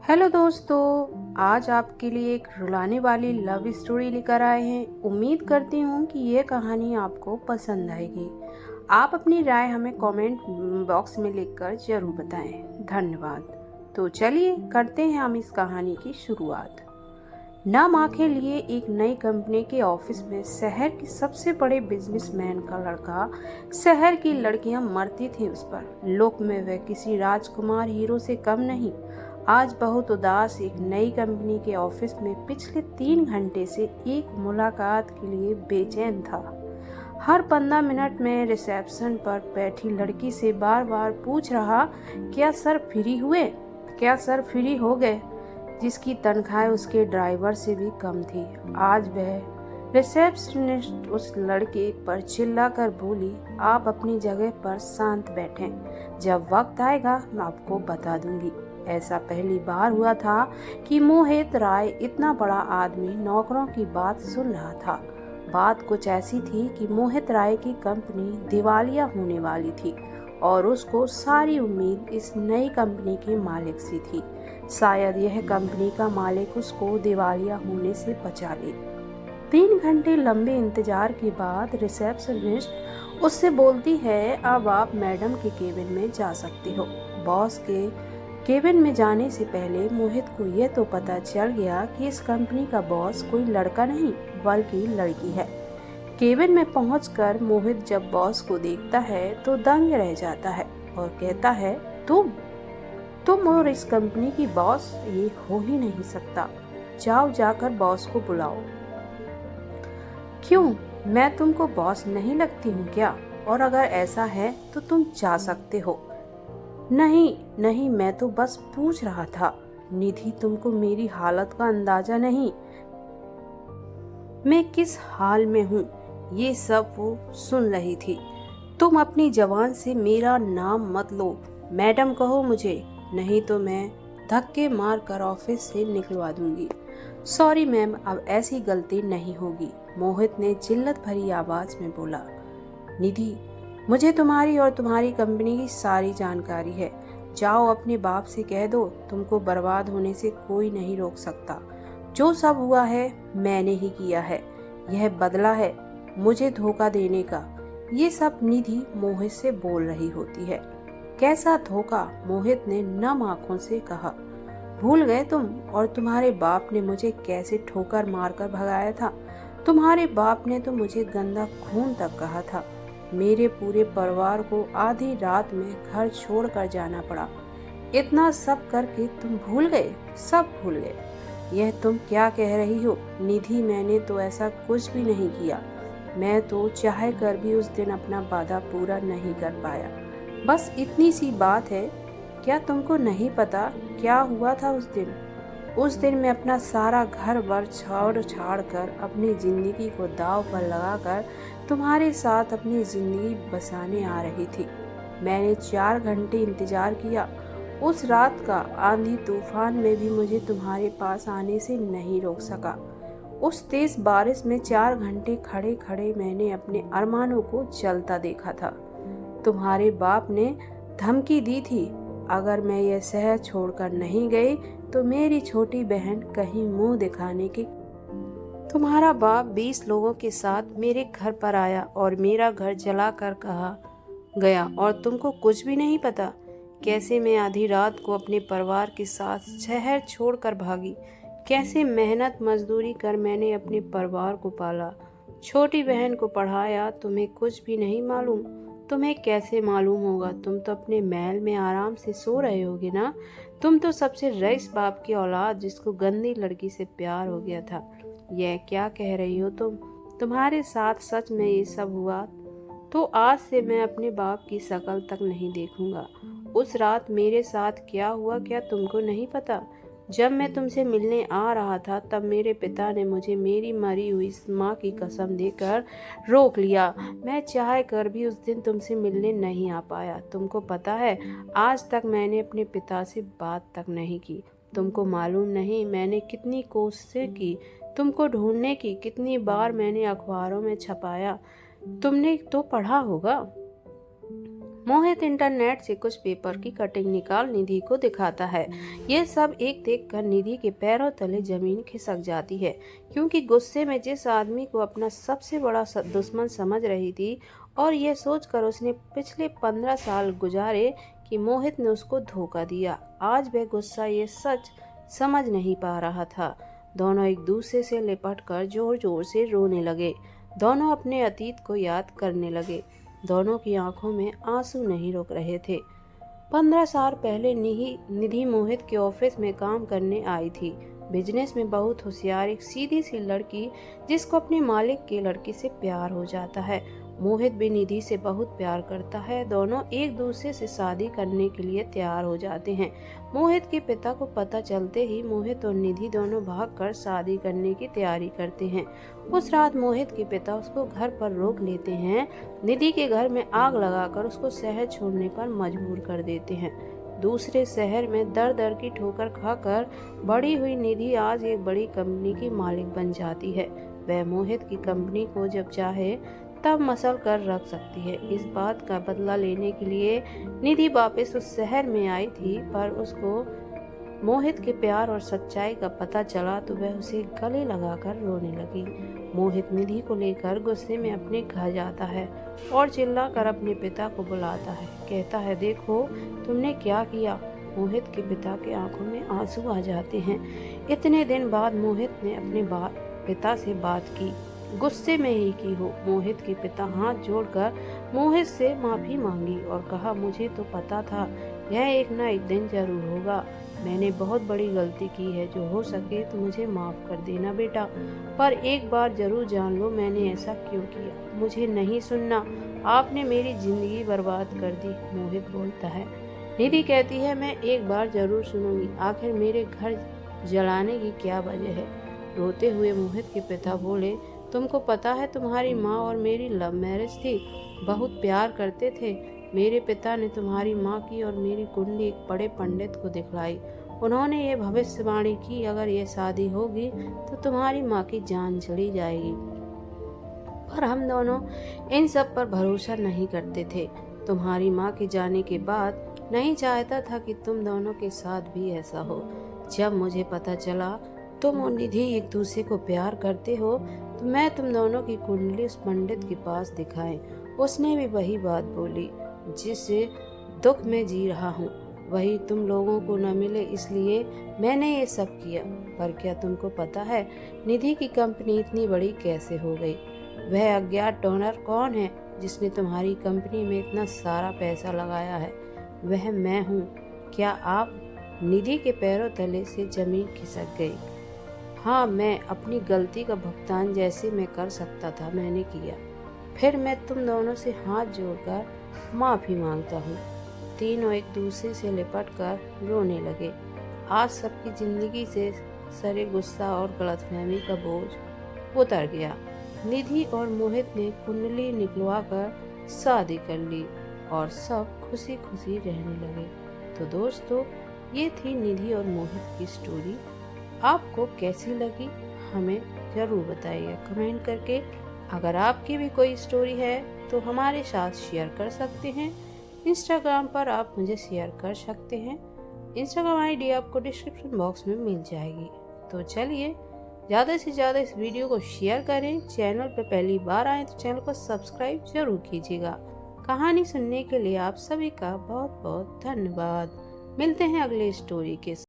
Hello दोस्तों, आज आपके लिए एक रुलाने वाली लव स्टोरी लेकर आए हैं। उम्मीद करती हूँ कि ये कहानी आपको पसंद आएगी। आप अपनी राय हमें कमेंट बॉक्स में लिखकर जरूर बताएं। धन्यवाद। तो चलिए करते हैं हम इस कहानी की शुरुआत। नाम आंखें लिए एक नई कंपनी के ऑफिस में शहर के सबसे बड़े बिजनेसमैन का लड़का, शहर की लड़कियां मरती थी उस पर। लोक में वह किसी राजकुमार हीरो से कम नहीं। आज बहुत उदास एक नई कंपनी के ऑफिस में पिछले 3 घंटे से एक मुलाकात के लिए बेचैन था। हर 15 मिनट में रिसेप्शन पर बैठी लड़की से बार बार पूछ रहा, क्या सर फ्री हुए, क्या सर फ्री हो गए, जिसकी तनख्वाह उसके ड्राइवर से भी कम थी। आज वह रिसेप्शनिस्ट उस लड़के पर चिल्लाकर बोली, आप अपनी जगह पर शांत बैठें, जब वक्त आएगा मैं आपको बता दूंगी। ऐसा पहली बार हुआ था कि मोहित राय इतना बड़ा आदमी नौकरों की बात सुन रहा था। बात कुछ ऐसी थी कि मोहित राय की कंपनी दिवालिया होने वाली थी और उसको सारी उम्मीद इस नई कंपनी के मालिक से थी। शायद यह कंपनी का मालिक उसको दिवालिया होने से बचा ले। 3 घंटे लंबे इंतजार के बाद रिसेप्शनिस्ट उससे बोलती है, अब आप मैडम के केबिन में जा सकते हो। बॉस के केबिन में जाने से पहले मोहित को यह तो पता चल गया कि इस कंपनी का बॉस कोई लड़का नहीं बल्कि लड़की है। केबिन में पहुंचकर मोहित जब बॉस को देखता है तो दंग रह जाता है और कहता है, तुम और इस कंपनी की बॉस, ये हो ही नहीं सकता। जाओ, जाकर बॉस को बुलाओ। क्यों, मैं तुमको बॉस नहीं लगती हूँ क्या? और अगर ऐसा है तो तुम जा सकते हो। नहीं नहीं, मैं तो बस पूछ रहा था। निधि, तुमको मेरी हालत का अंदाजा नहीं, मैं किस हाल में हूँ। ये सब वो सुन रही थी। तुम अपनी जबान से मेरा नाम मत लो, मैडम कहो मुझे, नहीं तो मैं धक्के मार कर ऑफिस से निकलवा दूंगी। सॉरी मैम, अब ऐसी गलती नहीं होगी, मोहित ने जिल्लत भरी आवाज में बोला। निधि, मुझे तुम्हारी और तुम्हारी कंपनी की सारी जानकारी है। जाओ अपने बाप से कह दो, तुमको बर्बाद होने से कोई नहीं रोक सकता। जो सब हुआ है मैंने ही किया है, यह बदला है मुझे धोखा देने का। ये सब निधि मोहित से बोल रही होती है। कैसा धोखा? मोहित ने नम आंखों से कहा। भूल गए तुम? और तुम्हारे बाप ने मुझे कैसे ठोकर मारकर भगाया था? तुम्हारे बाप ने तो मुझे गंदा खून तक कहा था। मेरे पूरे परिवार को आधी रात में घर छोड़कर जाना पड़ा। इतना सब करके तुम भूल गए, सब भूल गए। यह तुम क्या कह रही हो निधि? मैंने तो ऐसा कुछ भी नहीं किया। मैं तो चाह कर भी उस दिन अपना वादा पूरा नहीं कर पाया। बस इतनी सी बात है। क्या तुमको नहीं पता क्या हुआ था उस दिन? उस दिन मैं अपना सारा घर वर छोड़ छाड़ कर अपनी जिंदगी को दाव पर लगाकर तुम्हारे साथ अपनी जिंदगी बसाने आ रही थी। मैंने 4 घंटे इंतजार किया। उस रात का आंधी तूफान में भी मुझे तुम्हारे पास आने से नहीं रोक सका। उस तेज बारिश में 4 घंटे खड़े खड़े मैंने अपने अरमानों को जलता देखा था। तुम्हारे बाप ने धमकी दी थी, अगर मैं यह शहर छोड़कर नहीं गई तो मेरी छोटी बहन कहीं मुंह दिखाने की। तुम्हारा बाप 20 लोगों के साथ मेरे घर पर आया और मेरा घर जला कर कहा गया, और तुमको कुछ भी नहीं पता कैसे मैं आधी रात को अपने परिवार के साथ शहर छोड़कर भागी। कैसे मेहनत मजदूरी कर मैंने अपने परिवार को पाला, छोटी बहन को पढ़ाया। तुम्हें कुछ भी नहीं मालूम? तुम्हें कैसे मालूम होगा? तुम तो अपने महल में आराम से सो रहे होगे ना। तुम तो सबसे रईस बाप की औलाद, जिसको गंदी लड़की से प्यार हो गया था। यह क्या कह रही हो तुम? तुम्हारे साथ सच में ये सब हुआ तो आज से मैं अपने बाप की शक्ल तक नहीं देखूंगा। उस रात मेरे साथ क्या हुआ क्या तुमको नहीं पता? जब मैं तुमसे मिलने आ रहा था तब मेरे पिता ने मुझे मेरी मरी हुई माँ की कसम देकर रोक लिया। मैं चाह कर भी उस दिन तुमसे मिलने नहीं आ पाया। तुमको पता है, आज तक मैंने अपने पिता से बात तक नहीं की। तुमको मालूम नहीं मैंने कितनी कोशिशें की तुमको ढूंढने की, कितनी बार मैंने अखबारों में छपाया। तुमने तो पढ़ा होगा। मोहित इंटरनेट से कुछ पेपर की कटिंग निकाल निधि को दिखाता है। यह सब एक देखकर निधि के पैरों तले जमीन खिसक जाती है, क्योंकि गुस्से में जिस आदमी को अपना सबसे बड़ा दुश्मन समझ रही थी और यह सोचकर उसने पिछले 15 साल गुजारे कि मोहित ने उसको धोखा दिया, आज वह गुस्सा ये सच समझ नहीं पा रहा था। दोनों एक दूसरे से लिपटकर जोर जोर से रोने लगे। दोनों अपने अतीत को याद करने लगे। दोनों की आंखों में आंसू नहीं रुक रहे थे। 15 साल पहले निधि मोहित के ऑफिस में काम करने आई थी। बिजनेस में बहुत होशियार, एक सीधी सी लड़की जिसको अपने मालिक के लड़के से प्यार हो जाता है। मोहित भी निधि से बहुत प्यार करता है। दोनों एक दूसरे से शादी करने के लिए तैयार हो जाते हैं। मोहित के पिता को पता चलते ही मोहित और निधि दोनों भागकर शादी करने की तैयारी करते हैं। उस रात मोहित के पिता उसको घर पर रोक लेते हैं। निधि के घर में आग लगाकर उसको शहर छोड़ने पर मजबूर कर देते हैं। दूसरे शहर में दर दर की ठोकर खाकर बड़ी हुई निधि आज एक बड़ी कंपनी की मालिक बन जाती है। वह मोहित की कंपनी को जब चाहे तब मसल कर रख सकती है। इस बात का बदला लेने के लिए निधि वापस उस शहर में आई थी, पर उसको मोहित के प्यार और सच्चाई का पता चला तो वह उसे गले लगाकर रोने लगी। मोहित निधि को लेकर गुस्से में अपने घर जाता है और चिल्लाकर अपने पिता को बुलाता है। कहता है, देखो तुमने क्या किया। मोहित के पिता के आंखों में आंसू आ जाते हैं। इतने दिन बाद मोहित ने अपने पिता से बात की, गुस्से में ही की हो। मोहित के पिता हाथ जोड़कर मोहित से माफी मांगी और कहा, मुझे तो पता था यह एक ना एक दिन जरूर होगा। मैंने बहुत बड़ी गलती की है, जो हो सके तो मुझे माफ कर देना बेटा, पर एक बार जरूर जान लो मैंने ऐसा क्यों किया। मुझे नहीं सुनना, आपने मेरी जिंदगी बर्बाद कर दी। मोहित बोलता है। निधि कहती है, मैं एक बार जरूर सुनूंगी, आखिर मेरे घर जलाने की क्या वजह है। रोते हुए मोहित के पिता बोले, तुमको पता है तुम्हारी माँ और मेरी लव मैरिज थी, बहुत प्यार करते थे। मेरे पिता ने तुम्हारी माँ की और मेरी कुंडली एक बड़े पंडित को दिखलाई। उन्होंने ये भविष्यवाणी की, अगर ये शादी होगी तो तुम्हारी माँ की जान चली जाएगी। पर हम दोनों इन सब पर भरोसा नहीं करते थे। तुम्हारी माँ के जाने के बाद नहीं चाहता था कि तुम दोनों के साथ भी ऐसा हो। जब मुझे पता चला तुम और निधि एक दूसरे को प्यार करते हो तो मैं तुम दोनों की कुंडली उस पंडित के पास दिखाई। उसने भी वही बात बोली, जिससे दुख में जी रहा हूँ, वही तुम लोगों को न मिले इसलिए मैंने ये सब किया। पर क्या तुमको पता है निधि की कंपनी इतनी बड़ी कैसे हो गई? वह अज्ञात डोनर कौन है जिसने तुम्हारी कंपनी में इतना सारा पैसा लगाया है? वह मैं हूँ। क्या आप? निधि के पैरों तले से जमीन खिसक गई। हाँ, मैं अपनी गलती का भुगतान जैसे मैं कर सकता था मैंने किया। फिर मैं तुम दोनों से हाथ जोड़कर माफी मांगता हूँ। तीनों एक दूसरे से लिपटकर रोने लगे। आज सबकी जिंदगी से सरे गुस्सा और गलतफहमी का बोझ उतर गया। निधि और मोहित ने कुंडली निकलवाकर शादी कर ली और सब खुशी खुशी रहने लगे। तो दोस्तों, ये थी निधि और मोहित की स्टोरी। आपको कैसी लगी हमें ज़रूर बताइएगा कमेंट करके। अगर आपकी भी कोई स्टोरी है तो हमारे साथ शेयर कर सकते हैं। इंस्टाग्राम पर आप मुझे शेयर कर सकते हैं। इंस्टाग्राम आईडी आपको डिस्क्रिप्शन बॉक्स में मिल जाएगी। तो चलिए, ज़्यादा से ज़्यादा इस वीडियो को शेयर करें। चैनल पर पहली बार आए तो चैनल को सब्सक्राइब जरूर कीजिएगा। कहानी सुनने के लिए आप सभी का बहुत बहुत धन्यवाद। मिलते हैं अगले स्टोरी के साथ।